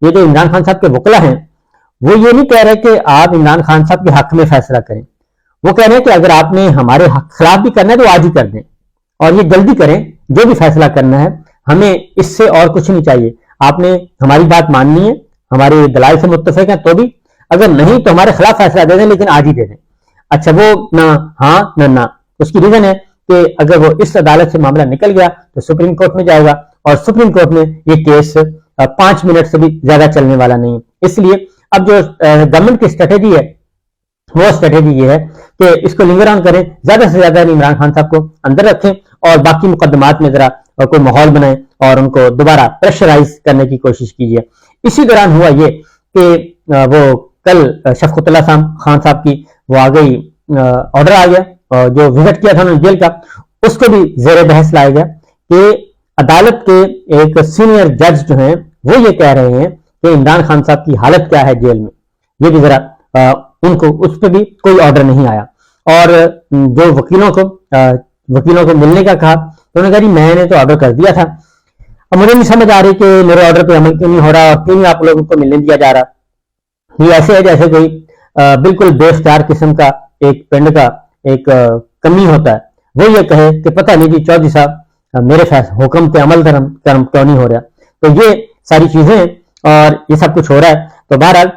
یہ جو عمران خان صاحب کے وکلا ہیں وہ یہ نہیں کہہ رہے کہ آپ عمران خان صاحب کے حق میں فیصلہ کریں، وہ کہہ رہے ہیں کہ اگر آپ نے ہمارے خلاف بھی کرنا ہے تو آج ہی کر دیں اور یہ جلدی کریں، جو بھی فیصلہ کرنا ہے ہمیں اس سے اور کچھ نہیں چاہیے، آپ نے ہماری بات ماننی ہے، ہمارے دلائل سے متفق ہیں تو بھی، اگر نہیں تو ہمارے خلاف فیصلہ دے دیں لیکن آج ہی دے دیں۔ اچھا وہ نہ ہاں نہ، اس کی ریزن ہے کہ اگر وہ اس عدالت سے معاملہ نکل گیا تو سپریم کورٹ میں جائے گا، اور سپریم کورٹ میں یہ کیس 5 منٹ سے بھی زیادہ چلنے والا نہیں، اس لیے اب جو گورنمنٹ کی اسٹریٹجی ہے وہ اسٹریٹجی یہ ہے کہ اس کو لنگر آن کریں، زیادہ سے زیادہ عمران خان صاحب کو اندر رکھیں اور باقی مقدمات میں ذرا کوئی ماحول بنائیں اور ان کو دوبارہ پریشرائز کرنے کی کوشش کیجیے۔ اسی دوران ہوا یہ کہ وہ کل شفقت اللہ خان صاحب کی وہ آ گئی، آرڈر آ گیا جو وزٹ کیا تھا انہوں نے جیل کا، اس کو بھی زیر بحث لایا گیا کہ عدالت کے ایک سینئر جج جو ہیں وہ یہ کہہ رہے ہیں کہ عمران خان صاحب کی حالت کیا ہے جیل میں، یہ بھی ذرا ان کو اس پہ بھی کوئی آرڈر نہیں آیا، اور جو وکیلوں کو ملنے کا کہا تو انہوں نے کہا جی میں نے تو آرڈر کر دیا تھا، اب مجھے نہیں سمجھ آ رہی کہ میرے آرڈر پہ عمل کیوں نہیں ہو رہا اور کیوں نہیں آپ لوگوں کو ملنے دیا جا رہا۔ یہ ایسے ہے جیسے کوئی بالکل بے اختیار قسم کا ایک پنڈ کا ایک کمی ہوتا ہے، وہ یہ کہے کہ پتہ نہیں جی چودھری صاحب میرے حکم پہ عمل کیوں نہیں ہو رہا۔ تو یہ ساری چیزیں اور یہ سب کچھ ہو رہا ہے، تو بہرحال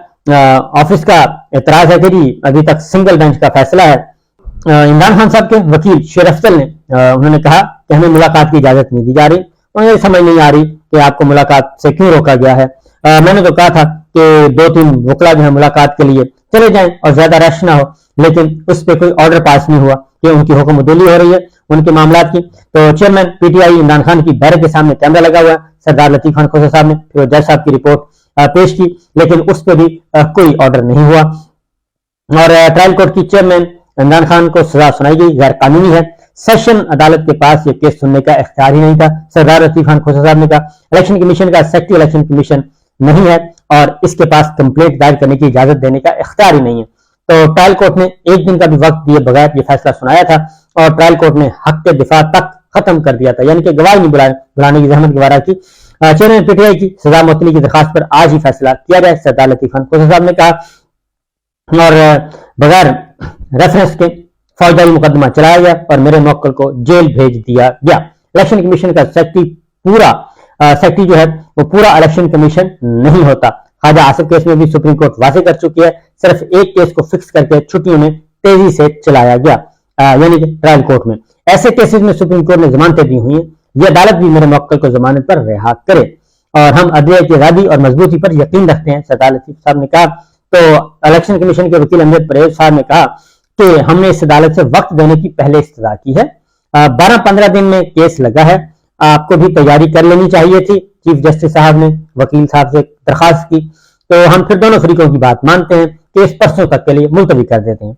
آفس کا اعتراض ہے کہ جی ابھی تک سنگل بینچ کا فیصلہ ہے۔ عمران خان صاحب کے وکیل شیر افضل نے انہوں نے کہا کہ ہمیں ملاقات کی اجازت نہیں دی جا رہی، انہیں یہ سمجھ نہیں آ رہی کہ آپ کو ملاقات سے کیوں روکا گیا ہے۔ میں نے تو کہا تھا کہ 2-3 وکلا جو ہیں ملاقات کے لیے چلے جائیں اور زیادہ رش نہ ہو، لیکن اس پہ کوئی آرڈر پاس نہیں ہوا کہ ان کی حکم عدولی ہو رہی ہے ان کے معاملات کی۔ تو chairman P T I Imran Khan کی بیرک کے سامنے کیمرہ لگا ہوا ہے، سردار لطیف خان کھوسہ صاحب نے پھر وہ جج صاحب کی رپورٹ پیش کی، لیکن اس پہ بھی کوئی آرڈر نہیں ہوا، اور ٹرائل کورٹ کی چیئرمین عمران خان کو سزا سنائی گئی، غیر قانونی ہے۔ سیشن عدالت کے پاس یہ کیس سننے کا اختیار ہی نہیں تھا، سردار لطیف خان کھوسہ صاحب نے کہا الیکشن کمیشن کا سیکٹری الیکشن کمیشن نہیں ہے اور اس کے پاس کمپلینٹ دائر کرنے کی اجازت دینے کا اختیار ہی نہیں ہے۔ تو ٹرائل کورٹ نے 1 دن کا بھی وقت دیے بغیر یہ فیصلہ سنایا تھا، اور ٹرائل کورٹ نے حق کے دفاع تک ختم کر دیا تھا، یعنی کہ گواہ نہیں بلانے کی زحمت گوارا کی۔ چیئرمین پی ٹی آئی کی سزا معطلی کی درخواست پر آج ہی فیصلہ کیا جائے، سردار لطیف خان کھوسہ صاحب نے کہا، اور بغیر ریفرنس کے فوجداری مقدمہ چلایا گیا اور میرے موکل کو جیل بھیج دیا گیا۔ الیکشن کمیشن کا سیکٹری جو ہے وہ پورا الیکشن کمیشن نہیں ہوتا۔ خواجہ آصف کیس میں بھی سپریم کورٹ واضح کر چکی ہے، صرف ایک کیس کو فکس کر کے چھٹیوں میں تیزی سے چلایا گیا، یعنی کہ ٹرائل کورٹ میں۔ ایسے کیسز میں سپریم کورٹ نے ضمانتیں دی ہوئی ہیں، یہ عدالت بھی میرے موکل کو ضمانت پر رہا کرے، اور ہم عدلیہ کی آزادی اور مضبوطی پر یقین رکھتے ہیں، سردار لطیف صاحب نے کہا۔ تو الیکشن کمیشن کے وکیل امجد پرویز صاحب نے کہا کہ ہم نے اس عدالت سے وقت دینے کی پہلے استدعا کی ہے، 12-15 دن میں کیس لگا ہے، آپ کو بھی تیاری کر لینی چاہیے تھی۔ چیف جسٹس صاحب نے وکیل صاحب سے درخواست کی، تو ہم پھر دونوں فریقوں کی بات مانتے ہیں کہ اس پرسوں تک کے لیے ملتوی کر دیتے ہیں،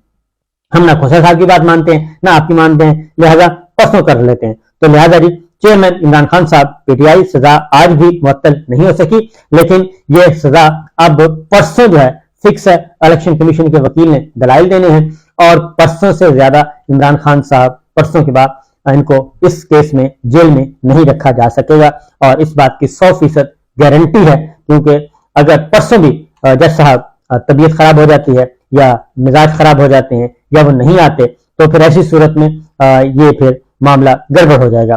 ہم نہ کھوسہ صاحب کی بات مانتے ہیں نہ آپ کی مانتے ہیں، لہذا پرسوں کر لیتے ہیں۔ تو لہذا جی چیئرمین عمران خان صاحب پی ٹی آئی سزا آج بھی معطل نہیں ہو سکی، لیکن یہ سزا اب پرسوں جو ہے فکس ہے۔ الیکشن کمیشن کے وکیل نے دلائل دینے ہیں، اور پرسوں سے زیادہ عمران خان صاحب پرسوں کے بعد ان کو اس کیس میں جیل میں نہیں رکھا جا سکے گا، اور اس بات کی 100% گارنٹی ہے، کیونکہ اگر پرسوں بھی جج صاحب طبیعت خراب ہو جاتی ہے یا مزاج خراب ہو جاتے ہیں یا وہ نہیں آتے، تو پھر ایسی صورت میں یہ پھر معاملہ گڑبڑ ہو جائے گا۔